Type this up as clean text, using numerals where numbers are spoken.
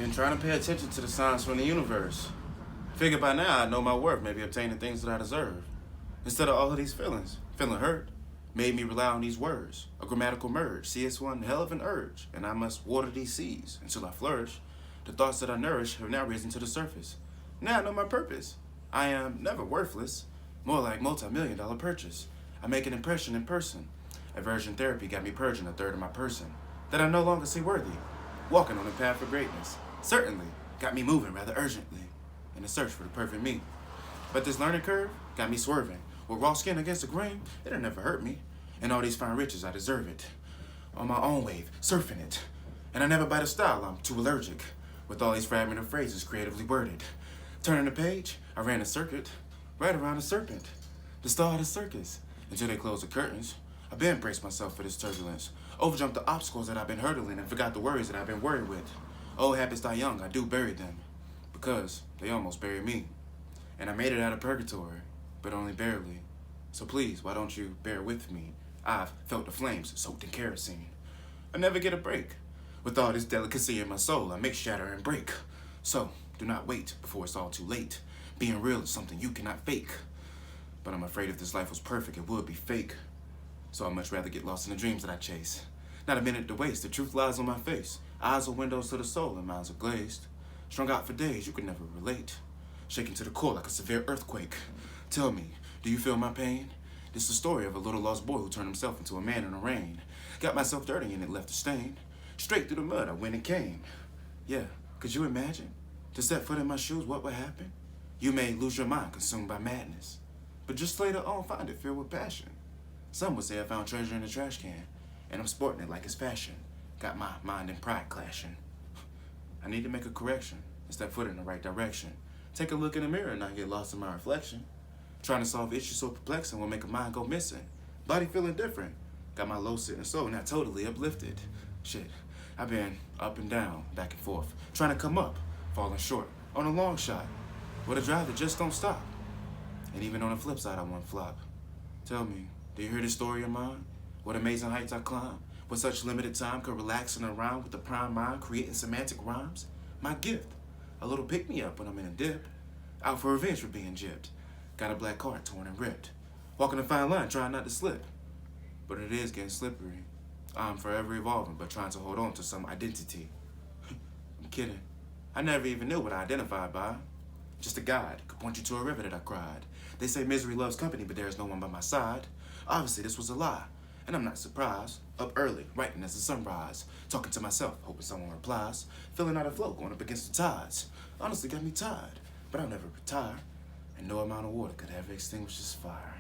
Been trying to pay attention to the signs from the universe. Figure by now I know my worth, maybe obtaining things that I deserve. Instead of all of these feelings, feeling hurt, made me rely on these words. A grammatical merge. See, it's one hell of an urge, and I must water these seas until I flourish. The thoughts that I nourish have now risen to the surface. Now I know my purpose. I am never worthless, more like multi-million-dollar purchase. I make an impression in person. Aversion therapy got me purging a third of my person that I no longer see worthy. Walking on the path for greatness, certainly got me moving rather urgently in the search for the perfect me. But this learning curve got me swerving. With raw skin against the grain, it'll never hurt me. And all these fine riches, I deserve it. On my own wave, surfing it. And I never bite a style, I'm too allergic. With all these fragmented phrases creatively worded. Turning the page, I ran a circuit, right around the serpent. The star of the circus, until they closed the curtains. I've been braced myself for this turbulence. Overjumped the obstacles that I've been hurdling and forgot the worries that I've been worried with. Old habits die young, I do bury them. Because they almost buried me. And I made it out of purgatory, but only barely. So please, why don't you bear with me? I've felt the flames soaked in kerosene. I never get a break. With all this delicacy in my soul, I make shatter and break. So, do not wait before it's all too late. Being real is something you cannot fake. But I'm afraid if this life was perfect, it would be fake. So I'd much rather get lost in the dreams that I chase. Not a minute to waste, the truth lies on my face. Eyes are windows to the soul and minds are glazed. Strung out for days, you could never relate. Shaking to the core like a severe earthquake. Tell me, do you feel my pain? This is the story of a little lost boy who turned himself into a man in the rain. Got myself dirty and it left a stain. Straight through the mud, I went and came. Yeah, could you imagine? To step foot in my shoes, what would happen? You may lose your mind, consumed by madness. But just later on, find it filled with passion. Some would say I found treasure in a trash can, and I'm sporting it like it's fashion. Got my mind and pride clashing. I need to make a correction and step foot in the right direction. Take a look in the mirror and not get lost in my reflection. Trying to solve issues so perplexing will make a mind go missing. Body feeling different. Got my low sitting soul not totally uplifted. Shit, I've been up and down, back and forth. Trying to come up, falling short. On a long shot, with a drive that just don't stop. And even on the flip side, I won't flop. Tell me, do you hear this story of mine? What amazing heights I climb. With such limited time, could relax and around with a prime mind, creating semantic rhymes. My gift, a little pick-me-up when I'm in a dip. Out for revenge for being gypped. Got a black card torn and ripped. Walking a fine line, trying not to slip. But it is getting slippery. I'm forever evolving, but trying to hold on to some identity. I'm kidding. I never even knew what I identified by. Just a guide, could point you to a river that I cried. They say misery loves company, but there is no one by my side. Obviously, this was a lie, and I'm not surprised. Up early, writing as the sunrise. Talking to myself, hoping someone replies. Feeling out of flow, going up against the tides. Honestly got me tired, but I'll never retire. And no amount of water could ever extinguish this fire.